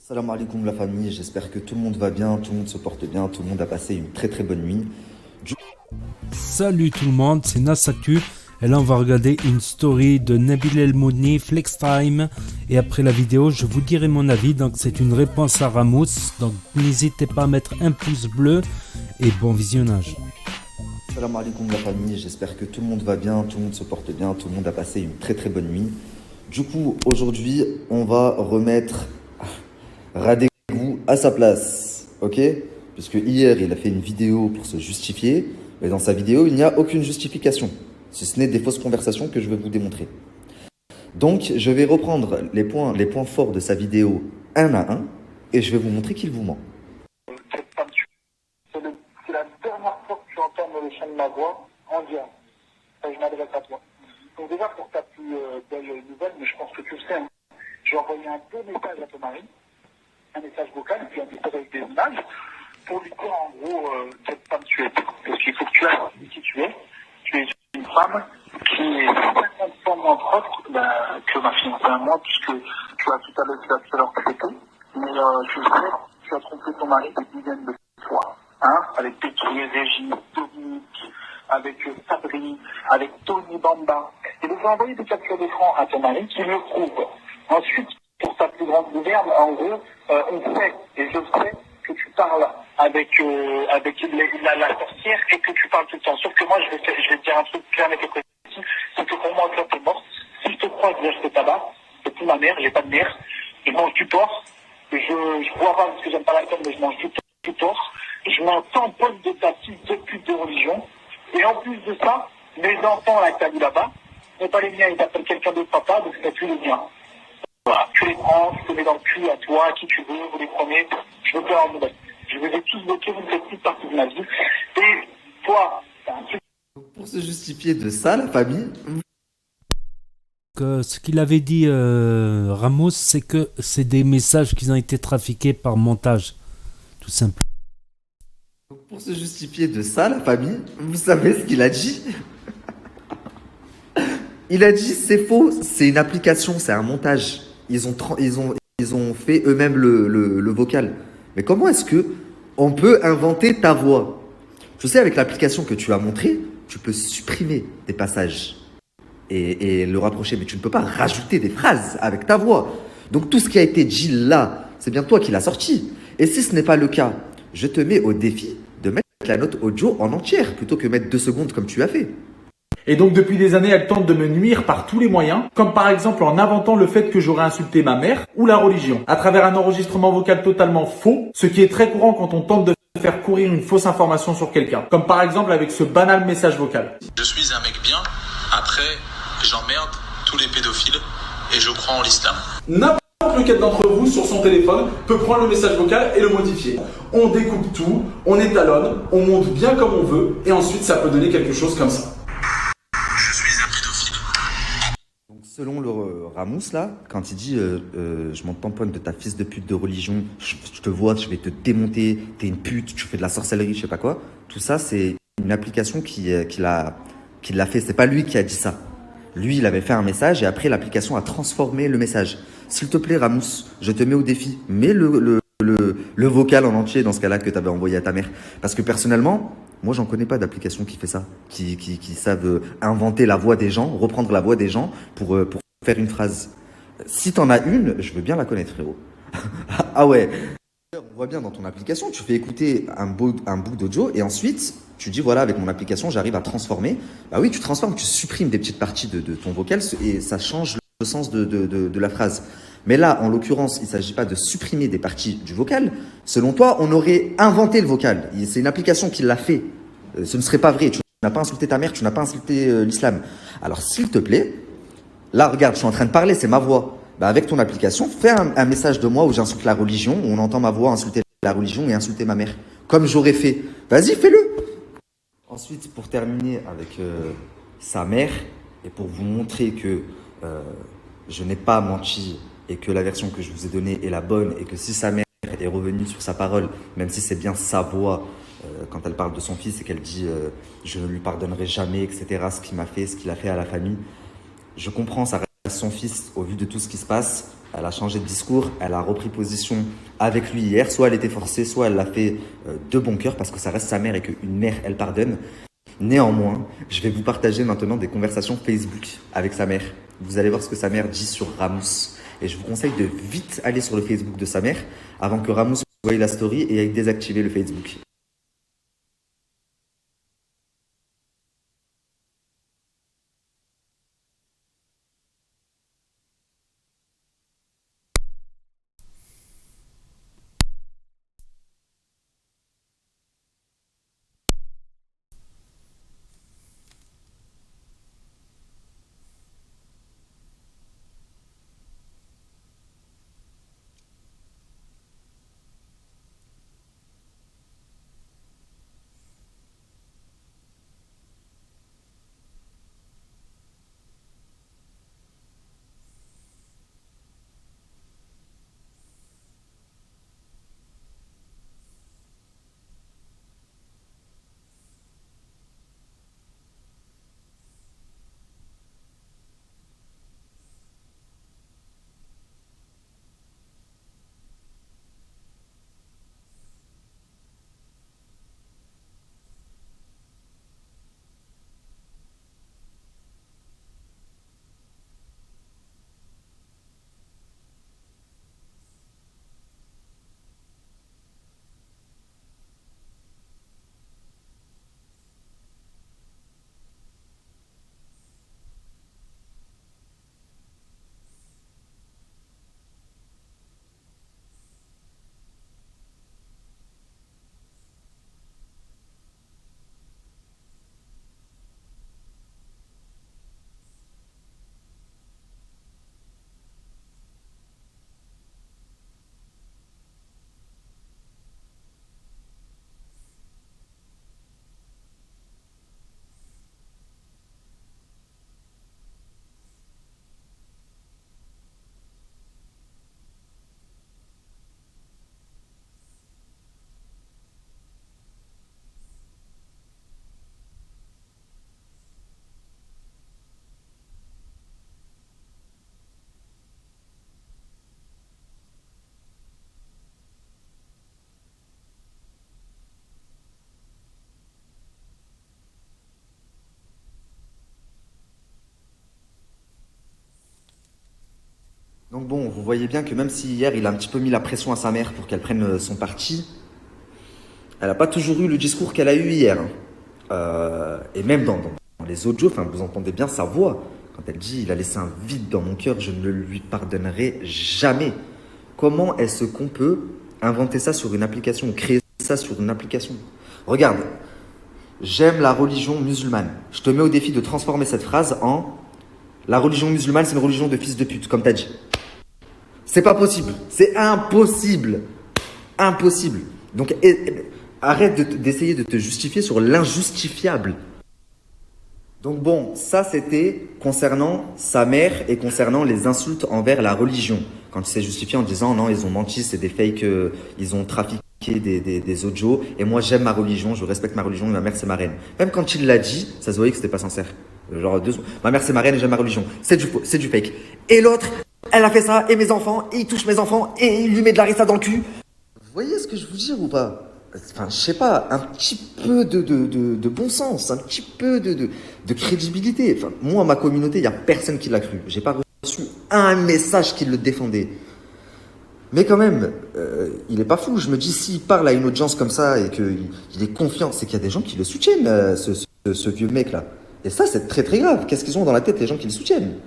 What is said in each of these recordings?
Salam alaikum la famille, j'espère que tout le monde va bien, tout le monde se porte bien, tout le monde a passé une très très bonne nuit. Du- Salut tout le monde, c'est Nassaku. Et là, on va regarder une story de Nabil El Moudni, Flex Time. Et après la vidéo, je vous dirai mon avis. Donc, c'est une réponse à Ramos. Donc, n'hésitez pas à mettre un pouce bleu. Et bon visionnage. Salam alaikum la famille, j'espère que tout le monde va bien, tout le monde se porte bien, tout le monde a passé une très très bonne nuit. Du coup, aujourd'hui, on va remettre Radegou à sa place, ok? Puisque hier, il a fait une vidéo pour se justifier, mais dans sa vidéo, il n'y a aucune justification, si ce n'est des fausses conversations que je vais vous démontrer. Donc, je vais reprendre les points forts de sa vidéo un à un, et je vais vous montrer qu'il vous ment. C'est la dernière fois que tu entends le chant de ma voix en direct. Je m'adresse à toi. Donc déjà, pour ta plus belle nouvelle, mais je pense que tu le sais, hein, j'ai envoyé un beau message à ton mari, un message vocal, et puis un message avec des images, pour lui dire en gros quelle femme tu es. Parce qu'il faut que tu aies qui tu es. Tu es une femme qui est 50 fois moins propre que ma fiancée à moi, puisque tu as tout à l'heure traité. Mais tu sais, tu as trompé ton mari des dizaines de fois. Hein, avec Pétri, Régis, Dominique, avec Sabri, avec Tony Bamba. Et donc j'ai envoyé des captures d'écran à ton mari qui le prouve. Ensuite, pour ta plus grande gouverne, en gros, on sait, et je sais, que tu parles avec la sorcière et que tu parles tout le temps. Sauf que moi, je vais te dire un truc clair et précis, c'est que pour moi, toi, t'es morte. Si je te croise, je te tabac. C'est plus ma mère, j'ai pas de mère. Je mange du porc. Je bois pas parce que j'aime pas l'alcool, mais je mange du porc. Je m'en tamponne de ta fille de pute de religion. Et en plus de ça, mes enfants là que t'as vu là-bas, n'est pas les miens, ils appellent quelqu'un d'autre papa, donc c'est plus les miens. Voilà, tu les prends, tu te mets dans le cul à toi, à qui tu veux, vous les prenez, je veux plus avoir de nouvelles. Je vous ai tous bloqués, vous ne faites plus partie de ma vie. Et toi, t'as un truc. Pour se justifier de ça, la famille, Ce qu'il avait dit Ramos, c'est que c'est des messages qui ont été trafiqués par montage. Tout simple. pour se justifier de ça, la famille, vous savez ce qu'il a dit? Il a dit c'est faux, c'est une application, c'est un montage. Ils ont fait eux-mêmes le vocal. Mais comment est-ce que on peut inventer ta voix? Je sais, avec l'application que tu as montrée, tu peux supprimer des passages et le rapprocher, mais tu ne peux pas rajouter des phrases avec ta voix. Donc tout ce qui a été dit là, c'est bien toi qui l'as sorti. Et si ce n'est pas le cas, je te mets au défi de mettre la note audio en entière plutôt que mettre 2 secondes comme tu as fait. Et donc depuis des années, elle tente de me nuire par tous les moyens, comme par exemple en inventant le fait que j'aurais insulté ma mère ou la religion, à travers un enregistrement vocal totalement faux, ce qui est très courant quand on tente de faire courir une fausse information sur quelqu'un, comme par exemple avec ce banal message vocal. Je suis un mec bien, après j'emmerde tous les pédophiles et je crois en l'islam. N'importe lequel d'entre vous sur son téléphone peut prendre le message vocal et le modifier. On découpe tout, on étalonne, on monte bien comme on veut et ensuite ça peut donner quelque chose comme ça. Je suis un pédophile. Donc selon le Ramos là, quand il dit je m'en tamponne de ta fils de pute de religion, je te vois, je vais te démonter, t'es une pute, tu fais de la sorcellerie, je sais pas quoi. Tout ça c'est une application qui l'a fait. C'est pas lui qui a dit ça. Lui il avait fait un message et après l'application a transformé le message. S'il te plaît Ramos, je te mets au défi, mets le vocal en entier dans ce cas-là que tu avais envoyé à ta mère. Parce que personnellement, moi j'en connais pas d'application qui fait ça, qui savent inventer la voix des gens, reprendre la voix des gens pour faire une phrase. Si t'en as une, je veux bien la connaître frérot. Ah ouais. On voit bien dans ton application, tu fais écouter un bout d'audio et ensuite tu dis voilà avec mon application j'arrive à transformer. Bah oui tu transformes, tu supprimes des petites parties de ton vocal et ça change le sens de la phrase. Mais là, en l'occurrence, il ne s'agit pas de supprimer des parties du vocal. Selon toi, on aurait inventé le vocal. C'est une application qui l'a fait. Ce ne serait pas vrai. Tu n'as pas insulté ta mère, tu n'as pas insulté l'islam. Alors, s'il te plaît, là, regarde, je suis en train de parler, c'est ma voix. Bah, avec ton application, fais un message de moi où j'insulte la religion, où on entend ma voix insulter la religion et insulter ma mère. Comme j'aurais fait. Vas-y, fais-le. Ensuite, pour terminer avec sa mère, et pour vous montrer que je n'ai pas menti et que la version que je vous ai donnée est la bonne et que si sa mère est revenue sur sa parole, même si c'est bien sa voix, quand elle parle de son fils et qu'elle dit je ne lui pardonnerai jamais, etc., ce qu'il m'a fait, ce qu'il a fait à la famille, je comprends, ça reste son fils au vu de tout ce qui se passe. Elle a changé de discours, elle a repris position avec lui hier. Soit elle était forcée, soit elle l'a fait de bon cœur parce que ça reste sa mère et qu'une mère, elle pardonne. Néanmoins, je vais vous partager maintenant des conversations Facebook avec sa mère. Vous allez voir ce que sa mère dit sur Ramous. Et je vous conseille de vite aller sur le Facebook de sa mère avant que Ramous voie la story et aille désactiver le Facebook. Donc bon, vous voyez bien que même si hier il a un petit peu mis la pression à sa mère pour qu'elle prenne son parti, elle n'a pas toujours eu le discours qu'elle a eu hier. Et même dans les audios, enfin, vous entendez bien sa voix. Quand elle dit « il a laissé un vide dans mon cœur, je ne lui pardonnerai jamais ». Comment est-ce qu'on peut inventer ça sur une application, créer ça sur une application? Regarde, j'aime la religion musulmane. Je te mets au défi de transformer cette phrase en « la religion musulmane, c'est une religion de fils de pute », comme tu as dit. C'est pas possible. C'est impossible. Impossible. Donc, arrête d'essayer de te justifier sur l'injustifiable. Donc bon, ça c'était concernant sa mère et concernant les insultes envers la religion. Quand il s'est justifié en disant non, ils ont menti, c'est des fakes, ils ont trafiqué des audios. Et moi j'aime ma religion, je respecte ma religion et ma mère c'est ma reine. Même quand il l'a dit, ça se voyait que c'était pas sincère. Genre, ma mère c'est ma reine et j'aime ma religion. C'est du fake. Et l'autre, elle a fait ça et mes enfants, et il touche mes enfants et il lui met de la rissa dans le cul. Vous voyez ce que je veux dire ou pas? Enfin, je sais pas, un petit peu de bon sens, un petit peu de crédibilité. Enfin, moi, ma communauté, il n'y a personne qui l'a cru. J'ai pas reçu un message qui le défendait. Mais quand même, il est pas fou. Je me dis, s'il parle à une audience comme ça et qu'il est confiant, c'est qu'il y a des gens qui le soutiennent, ce vieux mec-là. Et ça, c'est très très grave. Qu'est-ce qu'ils ont dans la tête, les gens qui le soutiennent?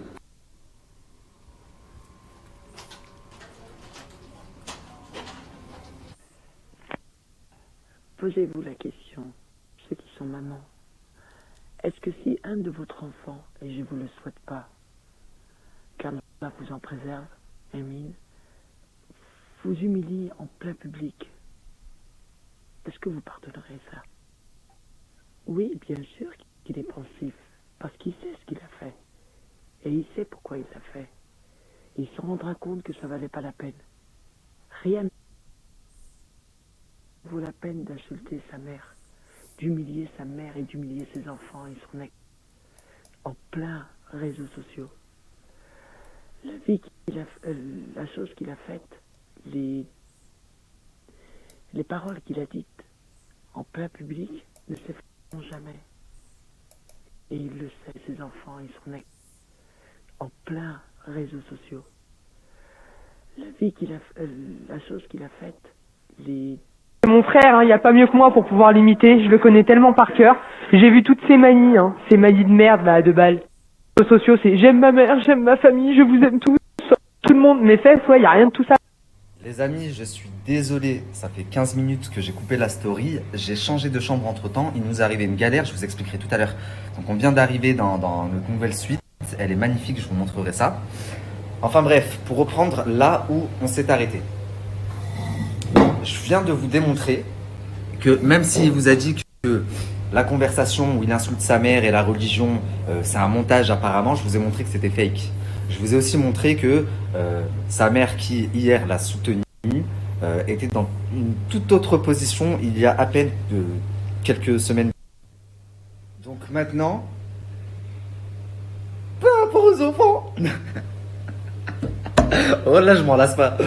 Posez-vous la question, ceux qui sont mamans, est-ce que si un de votre enfant, et je ne vous le souhaite pas, car Allah vous en préserve, Amin, vous humilie en plein public, est-ce que vous pardonnerez ça? Oui, bien sûr qu'il est pensif, parce qu'il sait ce qu'il a fait, et il sait pourquoi il l'a fait. Il se rendra compte que ça ne valait pas la peine. Rien vaut la peine d'insulter sa mère, d'humilier sa mère et d'humilier ses enfants et son ex en plein réseaux sociaux. La vie qui la chose qu'il a faite, les paroles qu'il a dites en plein public ne s'effaceront jamais. Et il le sait, ses enfants, ils sont en plein réseaux sociaux. La chose qu'il a faite, C'est mon frère, il n'y a pas mieux que moi pour pouvoir l'imiter, je le connais tellement par cœur. J'ai vu toutes ces manies, ces manies de merde là, de balles. Les réseaux sociaux, c'est j'aime ma mère, j'aime ma famille, je vous aime tous, tout le monde. Mes fesses, ouais, il n'y a rien de tout ça. Les amis, je suis désolé, ça fait 15 minutes que j'ai coupé la story, j'ai changé de chambre entre temps, il nous est arrivé une galère, je vous expliquerai tout à l'heure. Donc on vient d'arriver dans notre nouvelle suite, elle est magnifique, je vous montrerai ça. Enfin bref, pour reprendre là où on s'est arrêté. Je viens de vous démontrer que même s'il vous a dit que la conversation où il insulte sa mère et la religion, c'est un montage apparemment, je vous ai montré que c'était fake. Je vous ai aussi montré que sa mère qui hier l'a soutenu était dans une toute autre position il y a à peine quelques semaines. Donc maintenant, par rapport aux enfants, oh là je m'en lasse pas.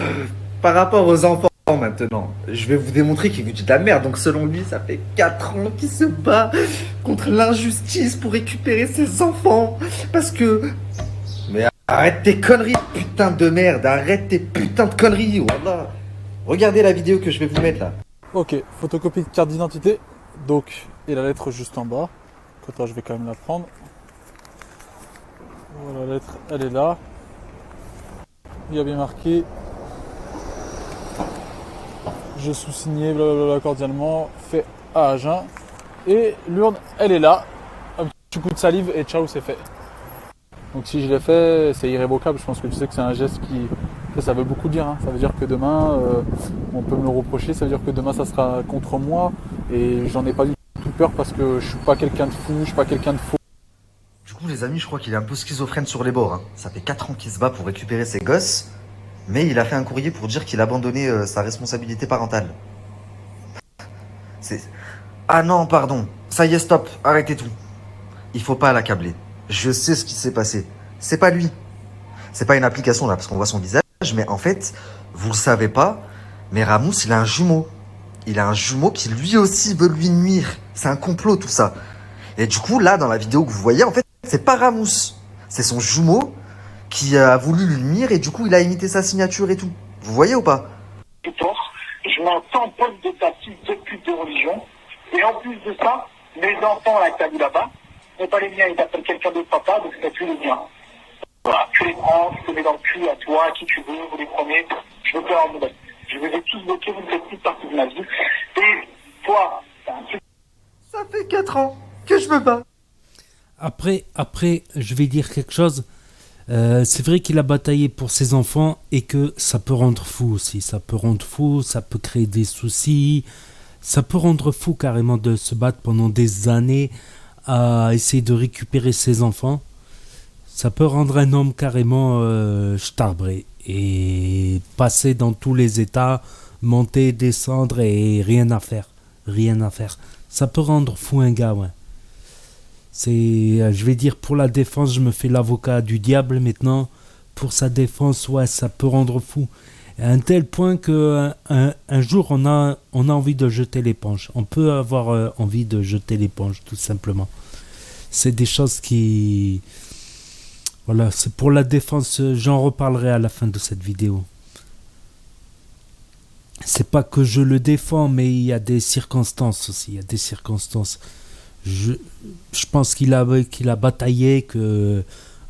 Par rapport aux enfants maintenant, je vais vous démontrer qu'il vous dit de la merde. Donc selon lui, ça fait 4 ans qu'il se bat contre l'injustice pour récupérer ses enfants. Parce que... Mais arrête tes conneries, putain de merde. Arrête tes putains de conneries, wallah. Regardez la vidéo que je vais vous mettre là. Ok, photocopie de carte d'identité. Donc, et la lettre juste en bas. Attends, je vais quand même la prendre. Voilà, la lettre, elle est là. Il y a bien marqué je sous-signé blablabla cordialement, fait à Agen. Et l'urne, elle est là. Un petit coup de salive et ciao, c'est fait. Donc si je l'ai fait, c'est irrévocable. Je pense que tu sais que c'est un geste qui... Ça veut beaucoup dire. Ça veut dire que demain, on peut me le reprocher. Ça veut dire que demain, ça sera contre moi. Et j'en ai pas du tout peur parce que je suis pas quelqu'un de fou, je suis pas quelqu'un de faux. Du coup les amis, je crois qu'il est un peu schizophrène sur les bords. Ça fait 4 ans qu'il se bat pour récupérer ses gosses. Mais il a fait un courrier pour dire qu'il abandonnait sa responsabilité parentale. Ah non, pardon. Ça y est, stop. Arrêtez tout. Il faut pas l'accabler. Je sais ce qui s'est passé. C'est pas lui. C'est pas une application là, parce qu'on voit son visage. Mais en fait, vous le savez pas, mais Ramous, il a un jumeau. Il a un jumeau qui lui aussi veut lui nuire. C'est un complot tout ça. Et du coup, là, dans la vidéo que vous voyez, en fait, c'est pas Ramous. C'est son jumeau qui a voulu lui nuire et du coup, il a imité sa signature et tout. Vous voyez ou pas? Je mets un tamponne de ta fille de pute de religion. Et en plus de ça, mes enfants là que t'as vu là-bas, n'est pas les miens, ils t'appellent quelqu'un d'autre papa, donc c'est plus les miens. Voilà, tu les prends, tu te mets dans le cul à toi, à qui tu veux, vous les prenez, je veux plus avoir de nouvelles. Je vous ai tous bloqués, vous ne faites plus partie de ma vie. Et toi, ça fait 4 ans que je me bats. Après, je vais dire quelque chose. C'est vrai qu'il a bataillé pour ses enfants et que ça peut rendre fou aussi. Ça peut rendre fou, ça peut créer des soucis. Ça peut rendre fou carrément de se battre pendant des années à essayer de récupérer ses enfants. Ça peut rendre un homme carrément starbré et passer dans tous les états, monter, descendre et rien à faire. Rien à faire. Ça peut rendre fou un gars, ouais. Je vais dire pour la défense, je me fais l'avocat du diable maintenant. Pour sa défense, ouais, ça peut rendre fou. À un tel point que un jour, on a envie de jeter l'éponge. On peut avoir envie de jeter l'éponge, tout simplement. C'est des choses qui... Voilà, c'est pour la défense. J'en reparlerai à la fin de cette vidéo. C'est pas que je le défends, mais il y a des circonstances aussi. Il y a des circonstances. Je pense qu'il a bataillé, qu'à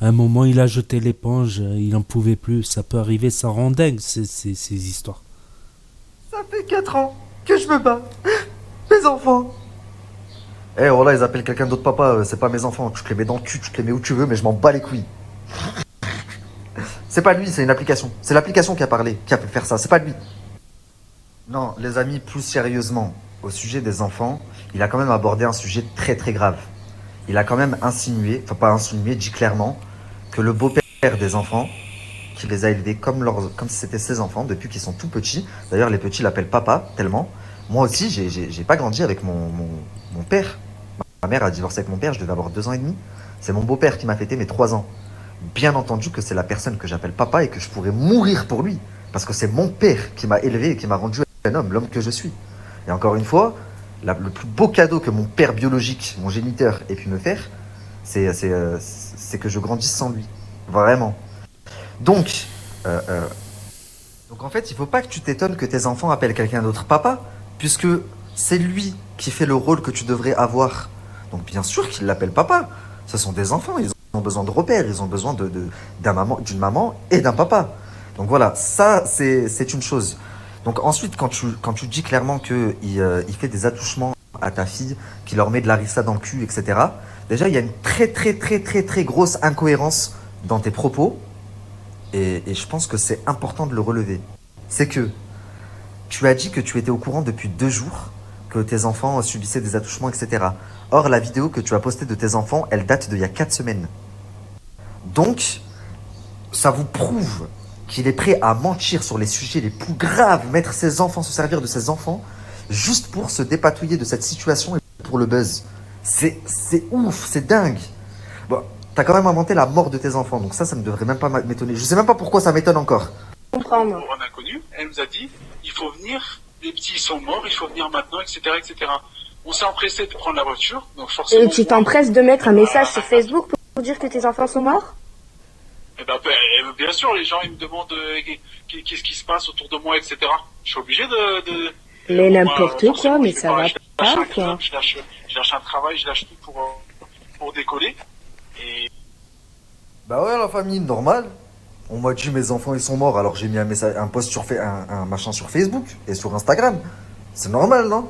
un moment il a jeté l'éponge, il n'en pouvait plus. Ça peut arriver, ça rend dingue ces histoires. Ça fait 4 ans que je me bats. Mes enfants. Eh, oh là, ils appellent quelqu'un d'autre papa, c'est pas mes enfants. Tu te les mets dans le cul, tu te les mets où tu veux, mais je m'en bats les couilles. C'est pas lui, c'est une application. C'est l'application qui a parlé, qui a fait faire ça, c'est pas lui. Non, les amis, plus sérieusement, au sujet des enfants, il a quand même abordé un sujet très très grave. Il a quand même insinué, enfin pas insinué, dit clairement que le beau-père des enfants, qui les a élevés comme si c'était ses enfants depuis qu'ils sont tout petits. D'ailleurs, les petits l'appellent papa, tellement. Moi aussi, j'ai pas grandi avec mon père. Ma mère a divorcé avec mon père, je devais avoir 2 ans et demi. C'est mon beau-père qui m'a fêté mes 3 ans. bien entendu que c'est la personne que j'appelle papa et que je pourrais mourir pour lui. Parce que c'est mon père qui m'a élevé et qui m'a rendu un homme, l'homme que je suis. Et encore une fois, le plus beau cadeau que mon père biologique, mon géniteur, ait pu me faire, c'est que je grandisse sans lui. Vraiment. Donc en fait, il faut pas que tu t'étonnes que tes enfants appellent quelqu'un d'autre papa, puisque c'est lui qui fait le rôle que tu devrais avoir. Donc bien sûr qu'ils l'appellent papa. Ce sont des enfants, ils ont besoin de repères, ils ont besoin d'une maman et d'un papa. Donc voilà, ça c'est une chose. Donc ensuite, quand tu dis clairement qu'il il fait des attouchements à ta fille, qu'il leur met de la rissa dans le cul, etc. Déjà, il y a une très grosse incohérence dans tes propos. Et je pense que c'est important de le relever. C'est que tu as dit que tu étais au courant depuis 2 jours que tes enfants subissaient des attouchements, etc. Or, la vidéo que tu as postée de tes enfants, elle date d'il y a 4 semaines. Donc, ça vous prouve qu'il est prêt à mentir sur les sujets les plus graves, mettre ses enfants, se servir de ses enfants, juste pour se dépatouiller de cette situation et pour le buzz. C'est ouf, c'est dingue. Bon, t'as quand même inventé la mort de tes enfants, donc ça ne devrait même pas m'étonner. Je sais même pas pourquoi ça m'étonne encore. Comprendre. Pour un inconnu, elle nous a dit, il faut venir, les petits sont morts, il faut venir maintenant, etc., etc. On s'est empressé de prendre la voiture, donc forcément... Et tu t'empresses de mettre un message sur Facebook pour dire que tes enfants sont morts? Eh ben, bien sûr, les gens, ils me demandent qu'est-ce qui se passe autour de moi, etc. Je suis obligé de... Mais n'importe quoi, mais ça va pas, quoi. Je lâche un travail, je lâche tout pour décoller. Et... Bah ouais, la famille, normal. On m'a dit mes enfants ils sont morts, alors j'ai mis un post sur un machin sur Facebook et sur Instagram. C'est normal, non?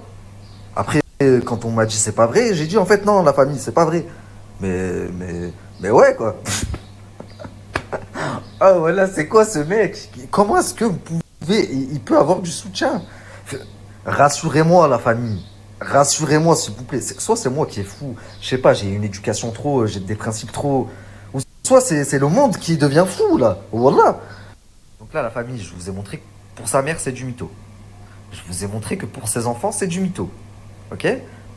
Après, quand on m'a dit c'est pas vrai, j'ai dit en fait non, la famille, c'est pas vrai. Mais ouais, quoi. Ah voilà, c'est quoi ce mec? Comment est-ce que vous pouvez... Il peut avoir du soutien? Rassurez-moi, la famille. Rassurez-moi, s'il vous plaît. Soit c'est moi qui est fou. Je sais pas, j'ai une éducation trop... J'ai des principes trop... Ou soit c'est le monde qui devient fou, là. Voilà. Donc là, la famille, je vous ai montré que pour sa mère, c'est du mytho. Je vous ai montré que pour ses enfants, c'est du mytho. Ok?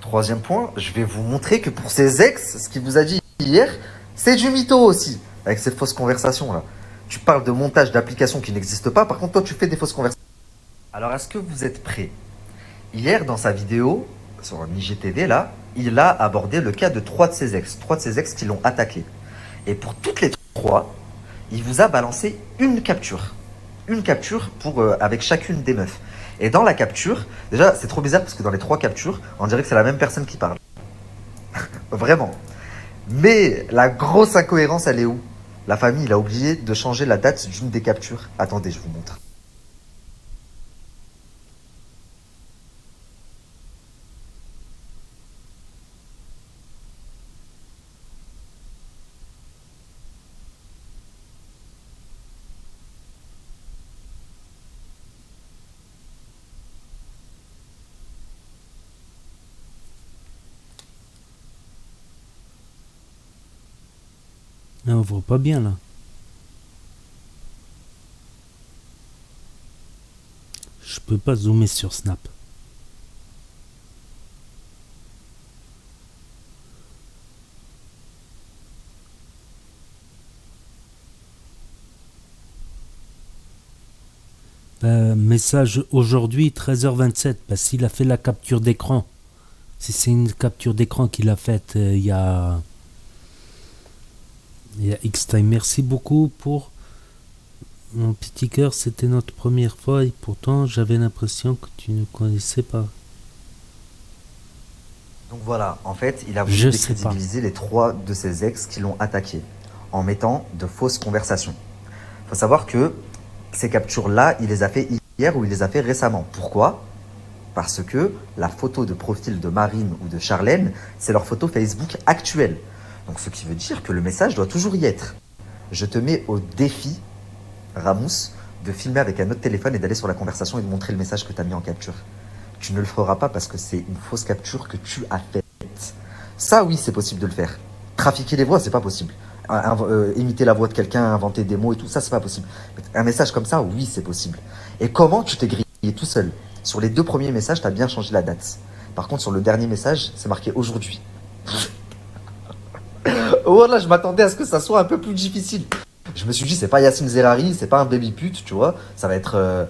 3e point, je vais vous montrer que pour ses ex, ce qu'il vous a dit hier, c'est du mytho aussi. Avec cette fausse conversation, là. Tu parles de montage d'applications qui n'existent pas. Par contre, toi, tu fais des fausses conversations. Alors, est-ce que vous êtes prêts? Hier, dans sa vidéo, sur un IGTV, là, il a abordé le cas de 3 de ses ex. 3 de ses ex qui l'ont attaqué. Et pour toutes les 3, il vous a balancé une capture. Une capture avec chacune des meufs. Et dans la capture, déjà, c'est trop bizarre parce que dans les 3 captures, on dirait que c'est la même personne qui parle. Vraiment. Mais la grosse incohérence, elle est où? La famille, il a oublié de changer la date d'une des captures. Attendez, je vous montre. Ah, on voit pas bien là. Je peux pas zoomer sur Snap. Message aujourd'hui 13h27 parce qu'il a fait la capture d'écran. Si c'est une capture d'écran qu'il a faite il y a X-Time. Merci beaucoup pour mon petit cœur. C'était notre première fois et pourtant j'avais l'impression que tu ne connaissais pas. Donc voilà, en fait, il a voulu décrédibiliser les 3 de ses ex qui l'ont attaqué en mettant de fausses conversations. Il faut savoir que ces captures-là, il les a fait hier ou il les a fait récemment. Pourquoi? Parce que la photo de profil de Marine ou de Charlène, c'est leur photo Facebook actuelle. Donc ce qui veut dire que le message doit toujours y être. Je te mets au défi, Ramous, de filmer avec un autre téléphone et d'aller sur la conversation et de montrer le message que tu as mis en capture. Tu ne le feras pas parce que c'est une fausse capture que tu as faite. Ça, oui, c'est possible de le faire. Trafiquer les voix, c'est pas possible. Imiter la voix de quelqu'un, inventer des mots et tout, ça, c'est pas possible. Un message comme ça, oui, c'est possible. Et comment tu t'es grillé tout seul? Sur les 2 premiers messages, tu as bien changé la date. Par contre, sur le dernier message, c'est marqué aujourd'hui. Voilà, je m'attendais à ce que ça soit un peu plus difficile. Je me suis dit, c'est pas Yacine Zerari, c'est pas un baby pute, tu vois. Ça va être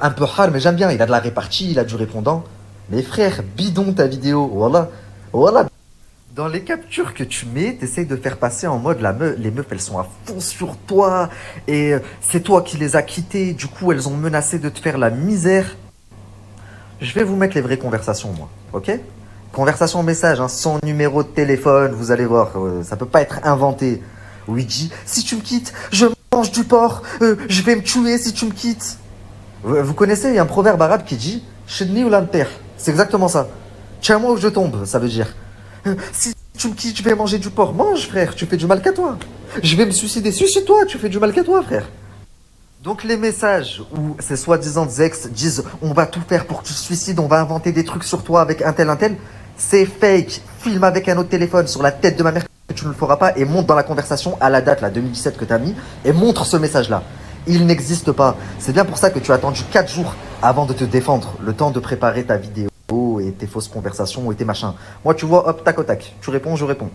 un peu hard, mais j'aime bien. Il a de la répartie, il a du répondant. Mais frère, bidon ta vidéo. Voilà. Voilà. Dans les captures que tu mets, t'essayes de faire passer en mode les meufs, elles sont à fond sur toi. Et c'est toi qui les as quittées. Du coup, elles ont menacé de te faire la misère. Je vais vous mettre les vraies conversations, moi. Ok? Conversation message, hein, sans numéro de téléphone, vous allez voir, ça peut pas être inventé. Où il dit, si tu me quittes, je mange du porc, je vais me tuer si tu me quittes. Vous connaissez, il y a un proverbe arabe qui dit, Shidni ou lanter. C'est exactement ça. Tiens-moi ou je tombe, ça veut dire. Si tu me quittes, je vais manger du porc. Mange, frère, tu fais du mal qu'à toi. Je vais me suicider. Suicide-toi, tu fais du mal qu'à toi, frère. Donc les messages où ces soi-disant ex disent on va tout faire pour que tu te suicides, on va inventer des trucs sur toi avec un tel, c'est fake. Filme avec un autre téléphone sur la tête de ma mère que tu ne le feras pas et monte dans la conversation à la date, là, 2017 que tu as mis, et montre ce message-là. Il n'existe pas. C'est bien pour ça que tu as attendu 4 jours avant de te défendre, le temps de préparer ta vidéo et tes fausses conversations et tes machins. Moi, tu vois, hop, tac au tac. Tu réponds, je réponds.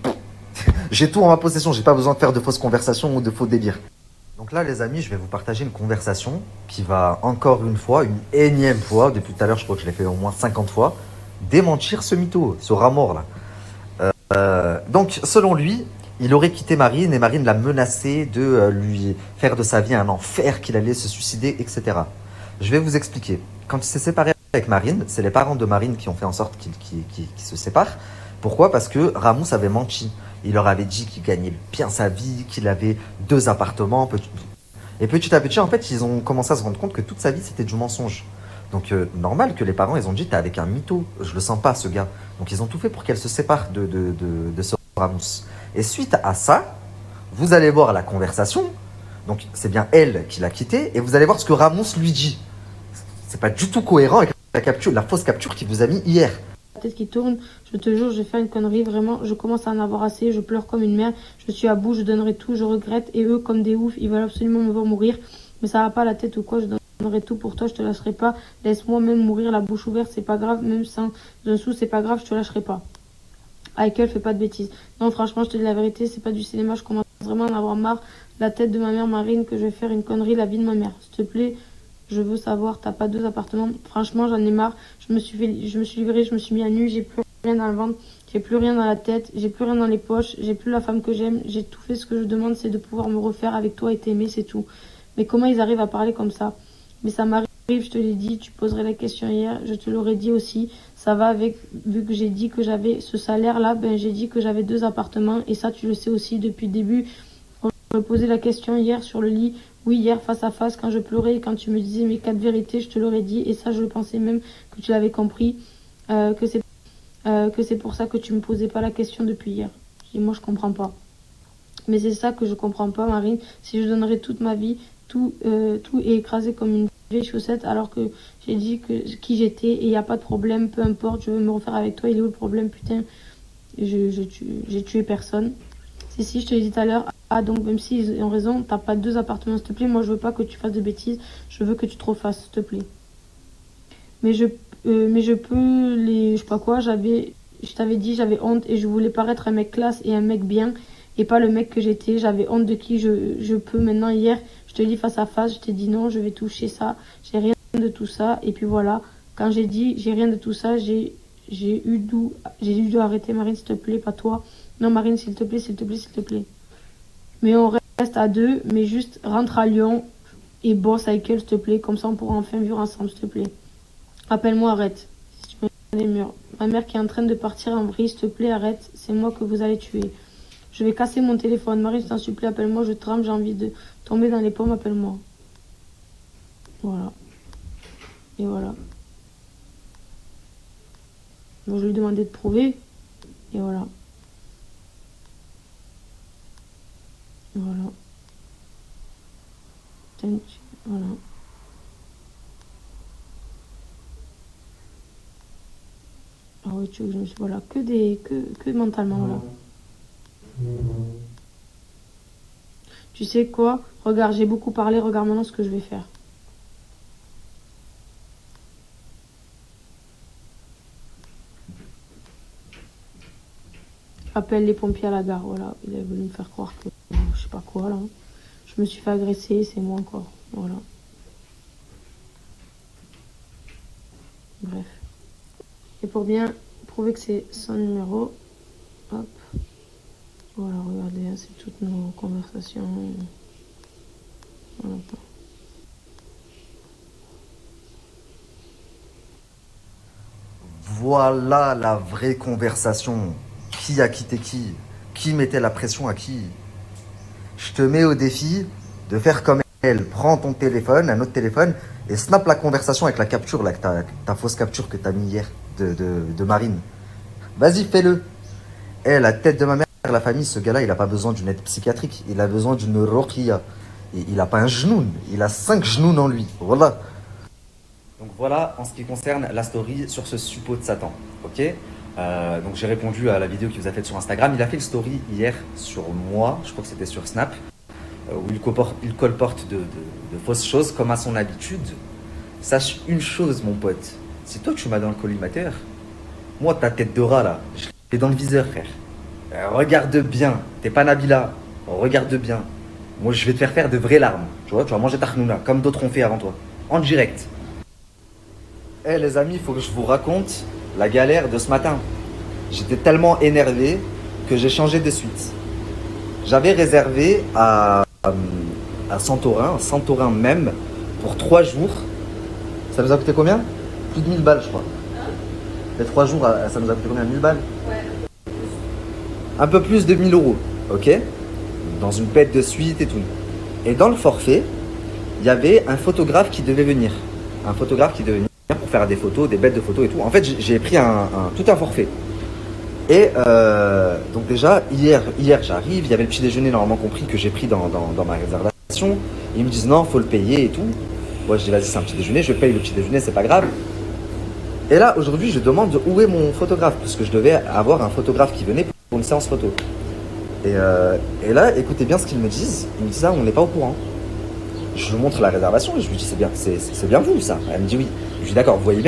J'ai tout en ma possession, j'ai pas besoin de faire de fausses conversations ou de faux délires. Donc là, les amis, je vais vous partager une conversation qui va encore une fois, une énième fois, depuis tout à l'heure, je crois que je l'ai fait au moins 50 fois, démentir ce mytho, ce rat mort là. Donc, selon lui, il aurait quitté Marine et Marine l'a menacé de lui faire de sa vie un enfer, qu'il allait se suicider, etc. Je vais vous expliquer. Quand il s'est séparé avec Marine, c'est les parents de Marine qui ont fait en sorte qu'il se séparent. Pourquoi? Parce que Ramous avait menti. Il leur avait dit qu'il gagnait bien sa vie, qu'il avait 2 appartements. Et petit à petit, en fait, ils ont commencé à se rendre compte que toute sa vie, c'était du mensonge. Donc, normal que les parents, ils ont dit, t'es avec un mytho. Je le sens pas, ce gars. Donc, ils ont tout fait pour qu'elle se sépare de ce Ramous. Et suite à ça, vous allez voir la conversation. Donc, c'est bien elle qui l'a quitté. Et vous allez voir ce que Ramous lui dit. C'est pas du tout cohérent avec la fausse capture qu'il vous a mis hier. Tête qui tourne, je te jure, je vais faire une connerie, vraiment, je commence à en avoir assez, je pleure comme une mère, je suis à bout, je donnerai tout, je regrette, et eux, comme des oufs, ils veulent absolument me voir mourir, mais ça va pas la tête ou quoi, je donnerai tout pour toi, je te lâcherai pas, laisse-moi même mourir la bouche ouverte, c'est pas grave, même sans un sou, c'est pas grave, je te lâcherai pas. Michael, fais pas de bêtises. Non, franchement, je te dis la vérité, c'est pas du cinéma, je commence vraiment à en avoir marre, la tête de ma mère Marine, que je vais faire une connerie, la vie de ma mère, s'il te plaît. Je veux savoir, t'as pas 2 appartements. Franchement, j'en ai marre. Je me suis livrée, je me suis mis à nu, j'ai plus rien dans le ventre, j'ai plus rien dans la tête, j'ai plus rien dans les poches, j'ai plus la femme que j'aime, j'ai tout fait. Ce que je demande, c'est de pouvoir me refaire avec toi et t'aimer, c'est tout. Mais comment ils arrivent à parler comme ça? Mais ça m'arrive, je te l'ai dit, tu poserais la question hier, je te l'aurais dit aussi. Ça va avec, vu que j'ai dit que j'avais ce salaire-là, ben j'ai dit que j'avais 2 appartements et ça, tu le sais aussi depuis le début. On me posait la question hier sur le lit. Oui, hier, face à face, quand je pleurais, quand tu me disais mes 4 vérités, je te l'aurais dit. Et ça, je le pensais même que tu l'avais compris. Que c'est pour ça que tu me posais pas la question depuis hier. Je dis, moi, je comprends pas. Mais c'est ça que je comprends pas, Marine. Si je donnerais toute ma vie, tout est écrasé comme une vieille chaussette, alors que j'ai dit qui j'étais et il n'y a pas de problème, peu importe, je veux me refaire avec toi. Il est où le problème, putain? J'ai tué personne. Si, je te l'ai dit tout à l'heure. Ah, donc même s'ils ont raison, t'as pas 2 appartements, s'il te plaît. Moi, je veux pas que tu fasses de bêtises. Je veux que tu te refasses, s'il te plaît. Mais je peux je sais pas quoi, je t'avais dit, j'avais honte et je voulais paraître un mec classe et un mec bien et pas le mec que j'étais. J'avais honte de qui je peux maintenant. Hier, je te dis face à face, je t'ai dit non, je vais toucher ça. J'ai rien de tout ça. Et puis voilà, quand j'ai dit j'ai rien de tout ça, j'ai dû arrêter. Marine, s'il te plaît, pas toi. Non, Marine, s'il te plaît, s'il te plaît, s'il te plaît. Mais on reste à 2, mais juste rentre à Lyon et bosse avec elle, s'il te plaît. Comme ça, on pourra enfin vivre ensemble, s'il te plaît. Appelle-moi, arrête. Si tu me les murs. Ma mère qui est en train de partir en vrille, s'il te plaît, arrête. C'est moi que vous allez tuer. Je vais casser mon téléphone. Marie, je t'en supplie, appelle-moi. Je tremble, j'ai envie de tomber dans les pommes, appelle-moi. Voilà. Et voilà. Bon, je lui ai demandé de prouver. Et voilà. Voilà. Voilà. Ah oui, tu veux que je me suis... Voilà, que mentalement, voilà. Tu sais quoi? Regarde, j'ai beaucoup parlé, regarde maintenant ce que je vais faire. Appelle les pompiers à la gare, voilà. Il a voulu me faire croire que je sais pas quoi là. Je me suis fait agresser, c'est moi encore. Voilà. Bref. Et pour bien prouver que c'est son numéro, hop. Voilà, regardez, hein, c'est toutes nos conversations. Voilà. Voilà la vraie conversation. Qui a quitté qui? Qui mettait la pression à qui? Je te mets au défi de faire comme elle. Prends ton téléphone, un autre téléphone, et snap la conversation avec la capture, là, ta fausse capture que t'as mis hier de Marine. Vas-y, fais-le. Eh, la tête de ma mère, la famille, ce gars-là, il a pas besoin d'une aide psychiatrique. Il a besoin d'une roquilla. Et il a pas un genou, il a 5 genoux en lui. Voilà. Donc voilà, en ce qui concerne la story sur ce suppôt de Satan. Ok. Donc j'ai répondu à la vidéo qu'il vous a faite sur Instagram. Il a fait une story hier sur moi, je crois que c'était sur Snap, où il colporte de fausses choses comme à son habitude. Sache une chose, mon pote, si toi tu m'as dans le collimateur, moi ta tête de rat là, je l'ai dans le viseur, frère. Regarde bien, t'es pas Nabila, regarde bien. Moi je vais te faire de vraies larmes, tu vas manger ta khnouna, comme d'autres ont fait avant toi, en direct. Eh les amis, il faut que je vous raconte la galère de ce matin. J'étais tellement énervé que j'ai changé de suite. J'avais réservé à Santorin même, pour 3 jours. Ça nous a coûté combien? Plus de 1000 balles, je crois. Les 3 jours, ça nous a coûté combien? 1000 balles? Ouais. Un peu plus de 1000 euros, ok? Dans une bête de suite et tout. Et dans le forfait, il y avait un photographe qui devait venir. Un photographe qui devait venir pour faire des photos, des bêtes de photos et tout. En fait, j'ai pris tout un forfait. Et donc déjà, hier j'arrive, il y avait le petit déjeuner normalement compris que j'ai pris dans ma réservation. Ils me disent non, faut le payer et tout. Moi je dis vas-y, c'est un petit déjeuner, je paye le petit déjeuner, c'est pas grave. Et là, aujourd'hui, je demande où est mon photographe, parce que je devais avoir un photographe qui venait pour une séance photo. Et là, écoutez bien ce qu'ils me disent. Ils me disent on n'est pas au courant. Je lui montre la réservation et je lui dis c'est bien vous ça. Elle me dit oui. Je lui dis d'accord, vous voyez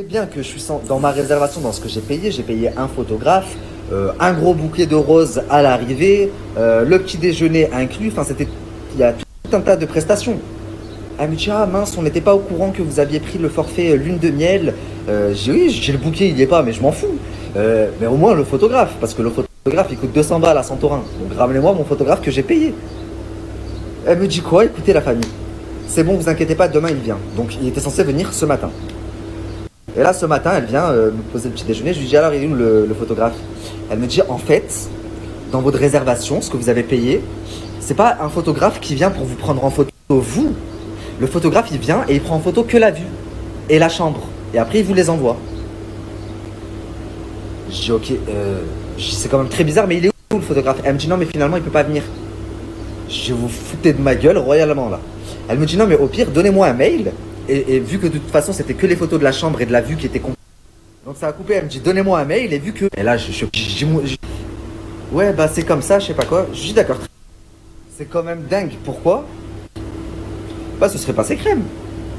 bien que je suis dans ma réservation, dans ce que j'ai payé un photographe, un gros bouquet de roses à l'arrivée, le petit déjeuner inclus, enfin il y a tout un tas de prestations. Elle me dit ah mince, on n'était pas au courant que vous aviez pris le forfait lune de miel. J'ai oui, j'ai le bouquet, il y est pas, mais je m'en fous. Mais au moins le photographe, parce que le photographe il coûte 200 balles à Santorin. Donc ramenez-moi mon photographe que j'ai payé. Elle me dit quoi? Écoutez la famille, c'est bon, vous inquiétez pas, demain il vient. Donc il était censé venir ce matin. Et là ce matin elle vient me poser le petit déjeuner. Je lui dis alors il est où le photographe? Elle me dit en fait, dans votre réservation, ce que vous avez payé, c'est pas un photographe qui vient pour vous prendre en photo vous. Le photographe il vient et il prend en photo que la vue et la chambre. Et après il vous les envoie. Je dis ok, c'est quand même très bizarre, mais il est où le photographe? Elle me dit non mais finalement il peut pas venir. Je vous foutais de ma gueule royalement là. Elle me dit non mais au pire donnez-moi un mail et vu que de toute façon c'était que les photos de la chambre et de la vue qui étaient coupées. Donc ça a coupé, elle me dit donnez-moi un mail et vu que... Et là ouais bah c'est comme ça, je sais pas quoi. Je dis d'accord. C'est quand même dingue, pourquoi? Bah ce serait pas ses crèmes.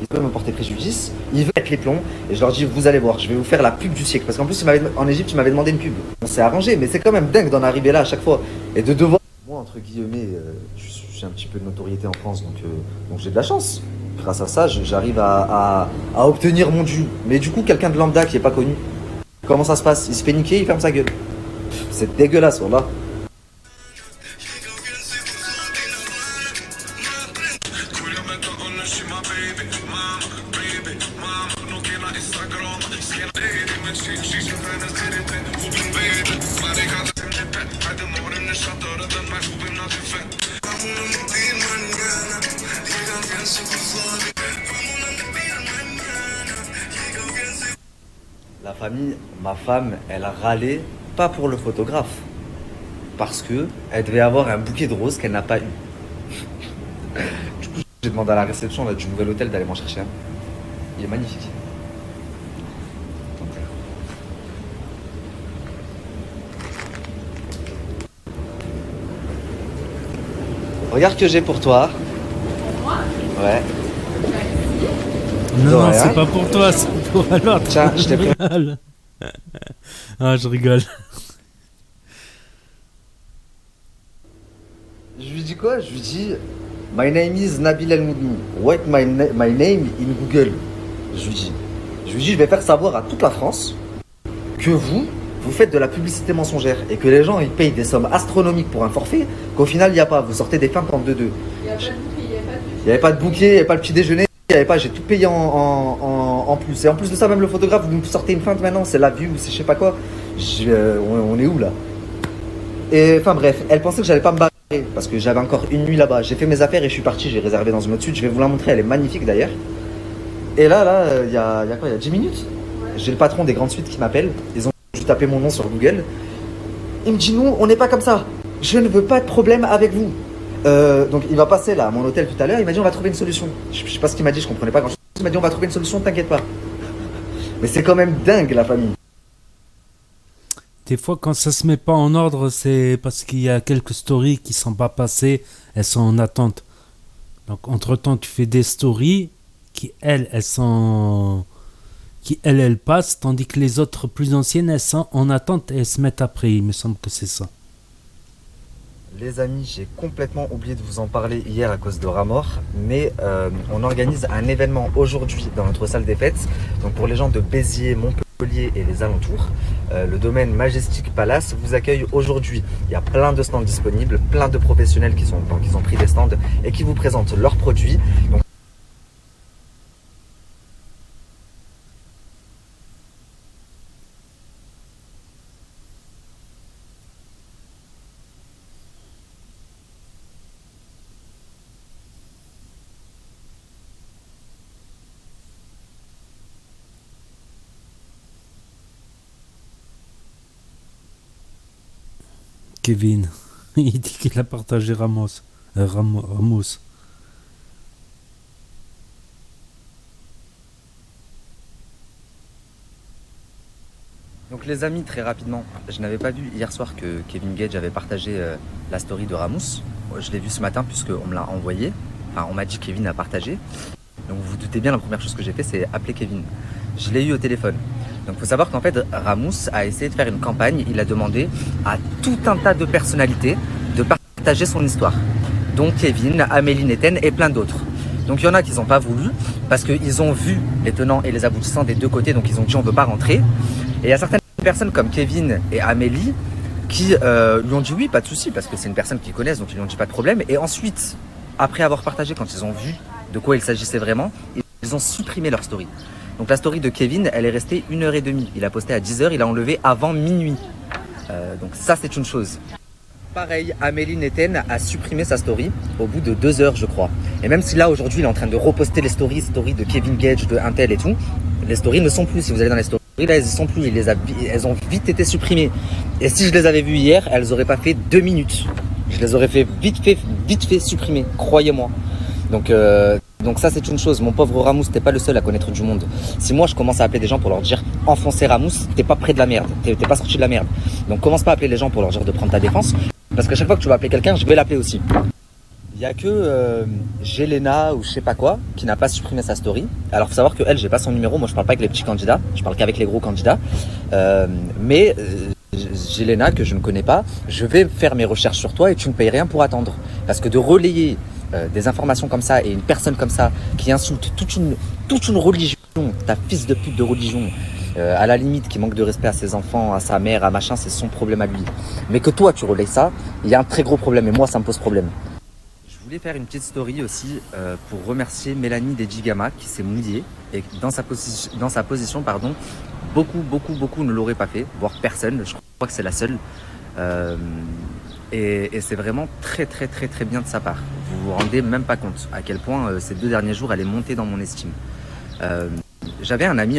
Ils peuvent me porter préjudice, ils veulent mettre les plombs et je leur dis vous allez voir, je vais vous faire la pub du siècle. Parce qu'en plus en Égypte tu m'avais demandé une pub. On s'est arrangé mais c'est quand même dingue d'en arriver là à chaque fois et de devoir... Moi, entre guillemets, j'ai un petit peu de notoriété en France, donc j'ai de la chance. Grâce à ça, j'arrive à obtenir mon dû. Mais du coup, quelqu'un de lambda qui est pas connu, comment ça se passe? Il se fait niquer, il ferme sa gueule. C'est dégueulasse, voilà. La famille, ma femme, elle a râlé, pas pour le photographe, parce que elle devait avoir un bouquet de roses qu'elle n'a pas eu. Du coup, j'ai demandé à la réception là, du nouvel hôtel d'aller m'en chercher un. Il est magnifique. Regarde que j'ai pour toi. Pour moi? Ouais. Non, c'est pas pour toi, c'est pour l'autre. Tiens, je t'ai pris. Ah, je rigole. Je lui dis quoi? Je lui dis My name is Nabil El Moudni. Write my name in Google. Je lui dis. Je vais faire savoir à toute la France que vous faites de la publicité mensongère et que les gens ils payent des sommes astronomiques pour un forfait qu'au final il n'y a pas. Vous sortez des fins entre deux. Il n'y avait pas de bouquet, il n'y avait pas le petit déjeuner, il n'y avait pas, j'ai tout payé en plus. Et en plus de ça, même le photographe, vous me sortez une feinte maintenant, c'est la vue ou c'est je sais pas quoi. On est où là? Et enfin bref, elle pensait que j'allais pas me barrer parce que j'avais encore une nuit là-bas. J'ai fait mes affaires et je suis parti, j'ai réservé dans une autre suite. Je vais vous la montrer, elle est magnifique d'ailleurs. Et là, il y a quoi? Il y a 10 minutes, j'ai le patron des grandes suites qui m'appelle. Ils ont juste tapé mon nom sur Google. Il me dit nous, on n'est pas comme ça. Je ne veux pas de problème avec vous. Donc il va passer là à mon hôtel tout à l'heure. Il m'a dit on va trouver une solution. Je sais pas ce qu'il m'a dit, je comprenais pas grand chose. Il m'a dit on va trouver une solution, t'inquiète pas. Mais c'est quand même dingue la famille. Des fois, quand ça se met pas en ordre, c'est parce qu'il y a quelques stories qui sont pas passées, elles sont en attente. Donc, entre-temps, tu fais des stories qui, elles passent, tandis que les autres plus anciennes, elles sont en attente et elles se mettent après. Il me semble que c'est ça. Les amis, j'ai complètement oublié de vous en parler hier à cause de Ramor, mais on organise un événement aujourd'hui dans notre salle des fêtes. Donc pour les gens de Béziers, Montpellier et les alentours, le domaine Majestic Palace vous accueille aujourd'hui. Il y a plein de stands disponibles, plein de professionnels qui ont pris des stands et qui vous présentent leurs produits. Donc, Kevin, il dit qu'il a partagé Ramos. Ramos. Donc les amis, très rapidement, je n'avais pas vu hier soir que Kevin Gage avait partagé la story de Ramos. Je l'ai vu ce matin puisqu'on me l'a envoyé. Enfin, on m'a dit que Kevin a partagé. Donc vous vous doutez bien, la première chose que j'ai fait, c'est appeler Kevin. Je l'ai eu au téléphone. Donc il faut savoir qu'en fait, Ramos a essayé de faire une campagne. Il a demandé à tout un tas de personnalités de partager son histoire. Donc Kevin, Amélie Neten et plein d'autres. Donc il y en a qui n'ont pas voulu parce qu'ils ont vu les tenants et les aboutissants des deux côtés. Donc ils ont dit on ne veut pas rentrer. Et il y a certaines personnes comme Kevin et Amélie qui lui ont dit oui, pas de souci, parce que c'est une personne qu'ils connaissent, donc ils lui ont dit pas de problème. Et ensuite, après avoir partagé, quand ils ont vu de quoi il s'agissait vraiment, ils ont supprimé leur story. Donc la story de Kevin, elle est restée 1h30. Il a posté à 10h, il a enlevé avant minuit. Donc ça, c'est une chose. Pareil, Amélie Neten a supprimé sa story au bout de 2 heures, je crois. Et même si là, aujourd'hui, il est en train de reposter les stories de Kevin Gage, de Intel et tout, les stories ne sont plus. Si vous allez dans les stories, là, elles ne sont plus. Elles ont vite été supprimées. Et si je les avais vues hier, elles n'auraient pas fait 2 minutes. Je les aurais fait vite fait supprimer, croyez-moi. Donc ça, c'est une chose. Mon pauvre Ramos, t'es pas le seul à connaître du monde. Si moi, je commence à appeler des gens pour leur dire enfoncer Ramos, t'es pas près de la merde. T'es pas sorti de la merde. Donc commence pas à appeler les gens pour leur dire de prendre ta défense. Parce qu'à chaque fois que tu vas appeler quelqu'un, je vais l'appeler aussi. Il y a que Jelena ou je sais pas quoi qui n'a pas supprimé sa story. Alors faut savoir que elle, j'ai pas son numéro. Moi, je parle pas avec les petits candidats. Je parle qu'avec les gros candidats. Mais Jelena, que je ne connais pas, je vais faire mes recherches sur toi et tu ne payes rien pour attendre. Parce que de relayer des informations comme ça et une personne comme ça qui insulte toute une religion, ta fils de pute de religion, à la limite qui manque de respect à ses enfants, à sa mère, à machin, c'est son problème à lui. Mais que toi tu relayes ça, il y a un très gros problème et moi ça me pose problème. Je voulais faire une petite story aussi pour remercier Mélanie Dedigama qui s'est mouillée et dans sa position, beaucoup ne l'auraient pas fait, voire personne, je crois que c'est la seule. Et c'est vraiment très bien de sa part. Vous vous rendez même pas compte à quel point ces 2 derniers jours elle est montée dans mon estime. J'avais un ami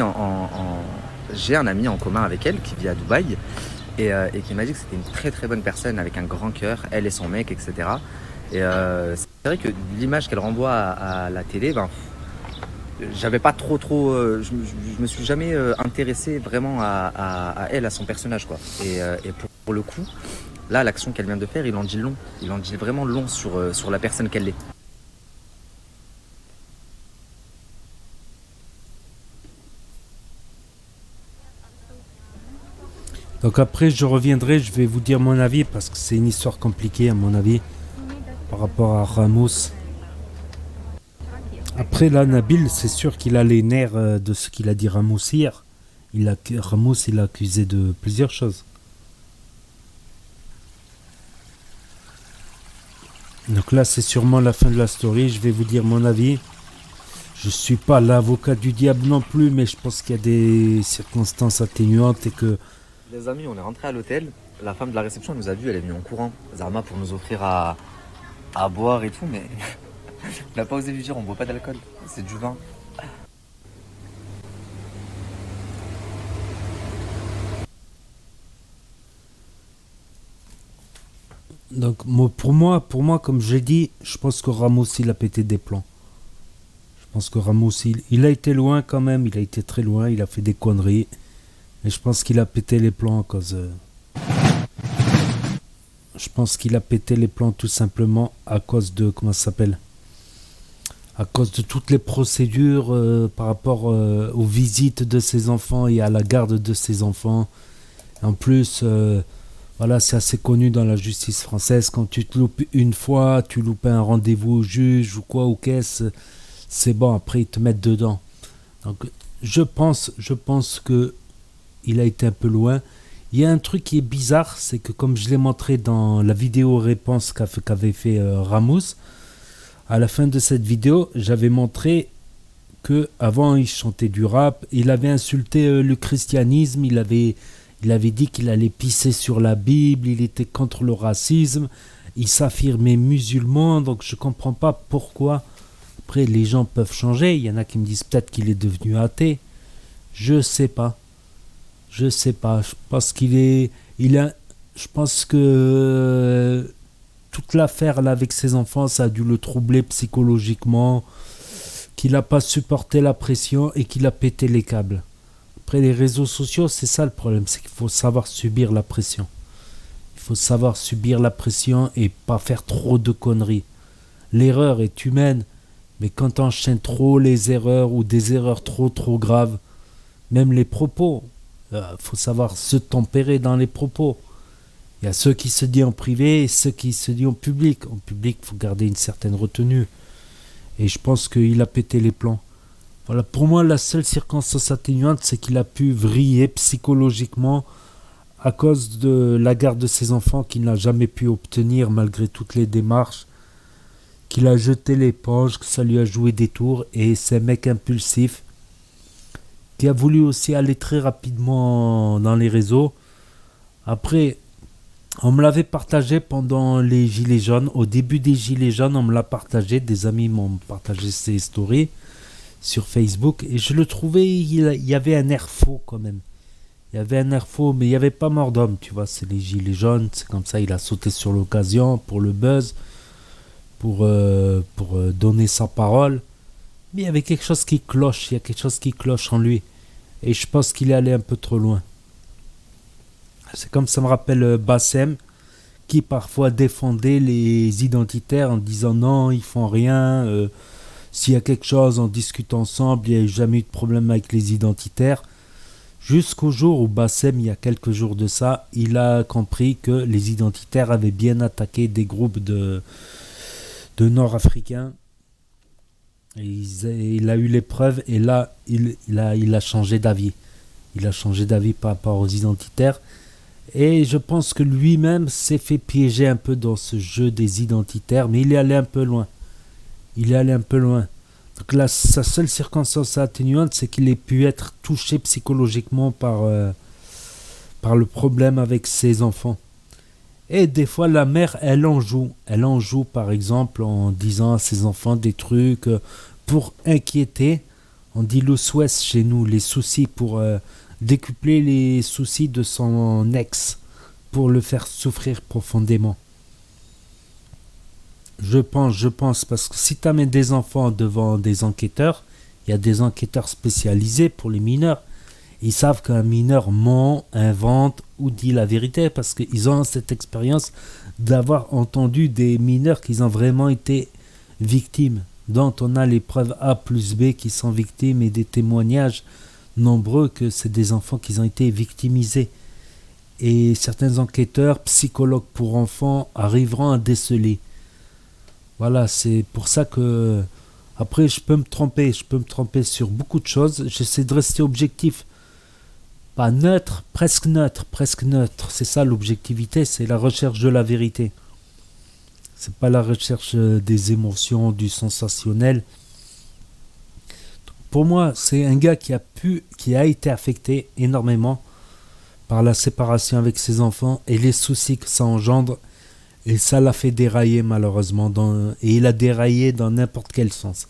j'ai un ami en commun avec elle qui vit à Dubaï et qui m'a dit que c'était une très bonne personne avec un grand cœur, elle et son mec, etc. Et c'est vrai que l'image qu'elle renvoie à la télé, j'avais pas trop je me suis jamais intéressé vraiment à elle, à son personnage quoi. Et pour le coup, là l'action qu'elle vient de faire, il en dit long, il en dit vraiment long sur la personne qu'elle est. Donc après, je reviendrai, je vais vous dire mon avis parce que c'est une histoire compliquée à mon avis. rapport à Ramos. Après là, Nabil, c'est sûr qu'il a les nerfs de ce qu'il a dit Ramos hier. Ramos, il l'a accusé de plusieurs choses. Donc là, c'est sûrement la fin de la story. Je vais vous dire mon avis. Je suis pas l'avocat du diable non plus, mais je pense qu'il y a des circonstances atténuantes et que... Les amis, on est rentré à l'hôtel. La femme de la réception nous a vus, elle est venue en courant. Zarma pour nous offrir à boire et tout, mais on n'a pas osé lui dire on boit pas d'alcool, c'est du vin. Donc pour moi, comme j'ai dit, je pense que Ramos il a pété des plombs. Je pense que Ramos il a été loin quand même, il a été très loin, il a fait des conneries. Et je pense qu'il a pété les plombs à cause... Je pense qu'il a pété les plombs tout simplement à cause de... Comment ça s'appelle ? À cause de toutes les procédures par rapport aux visites de ses enfants et à la garde de ses enfants. En plus... Voilà, c'est assez connu dans la justice française. Quand tu te loupes une fois, tu loupes un rendez-vous au juge ou quoi, ou qu'est-ce, c'est bon, après ils te mettent dedans. Donc je pense que il a été un peu loin. Il y a un truc qui est bizarre, c'est que comme je l'ai montré dans la vidéo réponse qu'avait fait Ramos, à la fin de cette vidéo, j'avais montré que avant il chantait du rap, il avait insulté le christianisme, il avait dit qu'il allait pisser sur la Bible, il était contre le racisme, il s'affirmait musulman, donc je comprends pas pourquoi. Après, les gens peuvent changer, il y en a qui me disent peut-être qu'il est devenu athée. Je sais pas. Je pense je pense que toute l'affaire là avec ses enfants, ça a dû le troubler psychologiquement, qu'il n'a pas supporté la pression et qu'il a pété les câbles. Après, les réseaux sociaux, c'est ça le problème, c'est qu'il faut savoir subir la pression. Il faut savoir subir la pression et pas faire trop de conneries. L'erreur est humaine, mais quand on enchaîne trop les erreurs ou des erreurs trop graves, même les propos, faut savoir se tempérer dans les propos. Il y a ceux qui se disent en privé et ceux qui se disent en public. En public, il faut garder une certaine retenue. Et je pense qu'il a pété les plombs. Voilà, pour moi, la seule circonstance atténuante, c'est qu'il a pu vriller psychologiquement à cause de la garde de ses enfants qu'il n'a jamais pu obtenir malgré toutes les démarches, qu'il a jeté l'éponge, que ça lui a joué des tours, et c'est un mec impulsif qui a voulu aussi aller très rapidement dans les réseaux. Après, on me l'avait partagé pendant les Gilets jaunes. Au début des Gilets jaunes, on me l'a partagé, des amis m'ont partagé ces stories sur Facebook, et je le trouvais, il y avait un air faux quand même. Il y avait un air faux, mais il n'y avait pas mort d'homme, tu vois, c'est les Gilets jaunes, c'est comme ça, il a sauté sur l'occasion pour le buzz, pour donner sa parole. Mais il y avait quelque chose qui cloche, il y a quelque chose qui cloche en lui. Et je pense qu'il est allé un peu trop loin. C'est comme ça me rappelle Bassem, qui parfois défendait les identitaires en disant non, ils font rien, s'il y a quelque chose, on discute ensemble, il n'y a jamais eu de problème avec les identitaires. Jusqu'au jour où Bassem, il y a quelques jours de ça, il a compris que les identitaires avaient bien attaqué des groupes de Nord-Africains. Et il a eu les preuves et là, il a changé d'avis. Il a changé d'avis par rapport aux identitaires. Et je pense que lui-même s'est fait piéger un peu dans ce jeu des identitaires, mais il est allé un peu loin. Donc là, sa seule circonstance atténuante, c'est qu'il ait pu être touché psychologiquement par le problème avec ses enfants. Et des fois, la mère, elle en joue. Elle en joue, par exemple, en disant à ses enfants des trucs pour inquiéter. On dit le souhait chez nous, les soucis, pour décupler les soucis de son ex, pour le faire souffrir profondément. Je pense, parce que si tu amènes des enfants devant des enquêteurs, il y a des enquêteurs spécialisés pour les mineurs. Ils savent qu'un mineur ment, invente ou dit la vérité parce qu'ils ont cette expérience d'avoir entendu des mineurs qui ont vraiment été victimes, dont on a les preuves A plus B qui sont victimes et des témoignages nombreux que c'est des enfants qui ont été victimisés. Et certains enquêteurs, psychologues pour enfants, arriveront à déceler. Voilà, c'est pour ça que... Après, je peux me tromper sur beaucoup de choses. J'essaie de rester objectif. Pas neutre, presque neutre. C'est ça l'objectivité, c'est la recherche de la vérité. C'est pas la recherche des émotions, du sensationnel. Pour moi, c'est un gars qui a été affecté énormément par la séparation avec ses enfants et les soucis que ça engendre. Et ça l'a fait dérailler malheureusement. Et il a déraillé dans n'importe quel sens.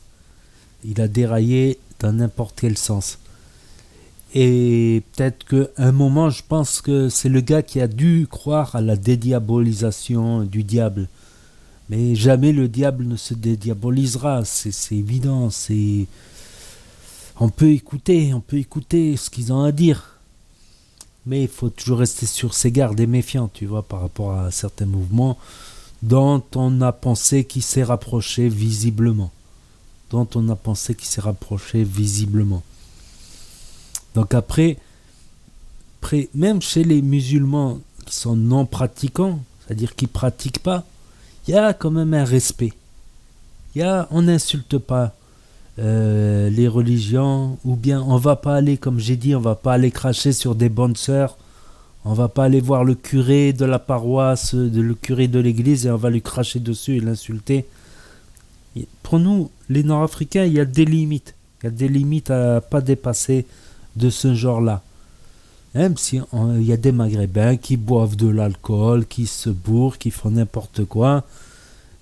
Et peut-être qu'à un moment, je pense que c'est le gars qui a dû croire à la dédiabolisation du diable. Mais jamais le diable ne se dédiabolisera, c'est évident. On peut écouter ce qu'ils ont à dire. Mais il faut toujours rester sur ses gardes et méfiant, tu vois, par rapport à certains mouvements dont on a pensé qu'il s'est rapproché visiblement. Donc après, même chez les musulmans qui sont non pratiquants, c'est-à-dire qui ne pratiquent pas, il y a quand même un respect. On n'insulte pas les religions, ou bien on va pas aller, comme j'ai dit, on va pas aller cracher sur des bonnes sœurs, on va pas aller voir le curé de la paroisse, le curé de l'église, et on va lui cracher dessus et l'insulter. Pour nous, les Nord-Africains, il y a des limites. Il y a des limites à pas dépasser de ce genre-là. Même si il y a des Maghrébins qui boivent de l'alcool, qui se bourrent, qui font n'importe quoi,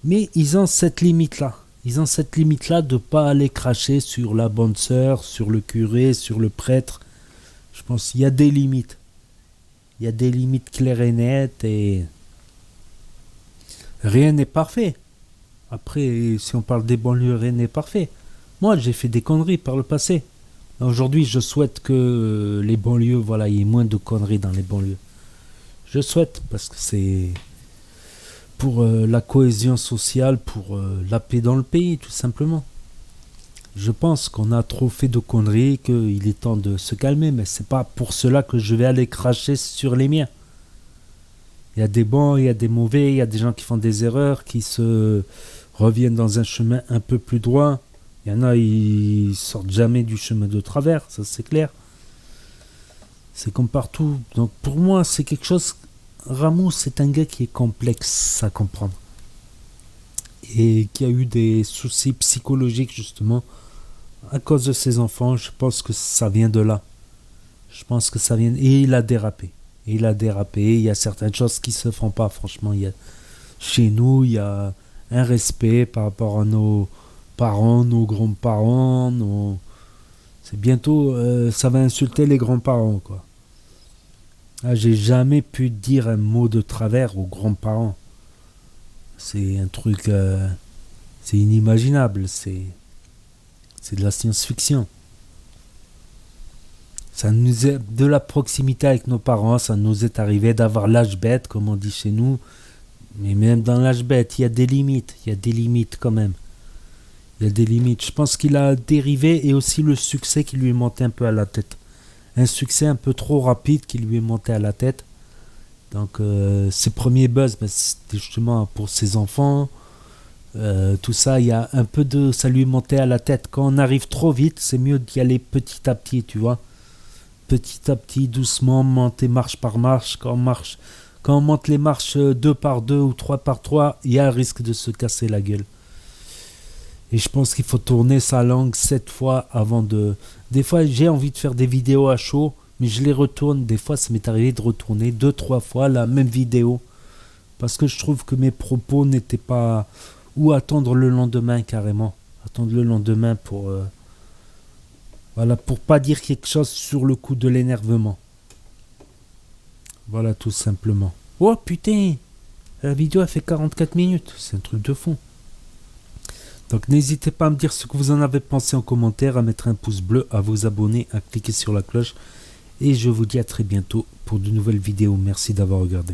mais ils ont cette limite-là. Ils ont cette limite-là de ne pas aller cracher sur la bonne sœur, sur le curé, sur le prêtre. Je pense qu'il y a des limites. Il y a des limites claires et nettes et rien n'est parfait. Après, si on parle des banlieues, rien n'est parfait. Moi, j'ai fait des conneries par le passé. Aujourd'hui, je souhaite que les banlieues, voilà, il y ait moins de conneries dans les banlieues. Je souhaite, parce que c'est pour la cohésion sociale, pour la paix dans le pays, tout simplement. Je pense qu'on a trop fait de conneries, qu'il est temps de se calmer, mais c'est pas pour cela que je vais aller cracher sur les miens. Il y a des bons, il y a des mauvais, il y a des gens qui font des erreurs, qui se reviennent dans un chemin un peu plus droit. Il y en a, ils sortent jamais du chemin de travers, ça c'est clair. C'est comme partout. Donc pour moi, c'est quelque chose... Ramos, c'est un gars qui est complexe à comprendre. Et qui a eu des soucis psychologiques, justement, à cause de ses enfants. Je pense que ça vient de là. Et il a dérapé. Il y a certaines choses qui se font pas, franchement. Chez nous, il y a un respect par rapport à nos parents, nos grands-parents. C'est bientôt, ça va insulter les grands-parents, quoi. J'ai jamais pu dire un mot de travers aux grands-parents. C'est un truc... c'est inimaginable. C'est de la science-fiction. Ça nous est de la proximité avec nos parents. Ça nous est arrivé d'avoir l'âge bête, comme on dit chez nous. Mais même dans l'âge bête, il y a des limites. Il y a des limites quand même. Je pense qu'il a dérivé et aussi le succès qui lui est monté un peu à la tête. Un succès un peu trop rapide qui lui est monté à la tête. Donc ses premiers buzz, c'était justement pour ses enfants. Tout ça, il y a un peu de... Ça lui est monté à la tête. Quand on arrive trop vite, c'est mieux d'y aller petit à petit, tu vois. Petit à petit, doucement, monter marche par marche. Quand on monte les marches 2 par 2 ou 3 par 3, il y a un risque de se casser la gueule. Et je pense qu'il faut tourner sa langue 7 fois avant de... Des fois, j'ai envie de faire des vidéos à chaud, mais je les retourne. Des fois, ça m'est arrivé de retourner 2-3 fois la même vidéo. Parce que je trouve que mes propos n'étaient pas... Ou attendre le lendemain, carrément. Attendre le lendemain pour... Voilà, pour pas dire quelque chose sur le coup de l'énervement. Voilà, tout simplement. Oh, putain! La vidéo a fait 44 minutes. C'est un truc de fond. Donc n'hésitez pas à me dire ce que vous en avez pensé en commentaire, à mettre un pouce bleu, à vous abonner, à cliquer sur la cloche. Et je vous dis à très bientôt pour de nouvelles vidéos. Merci d'avoir regardé.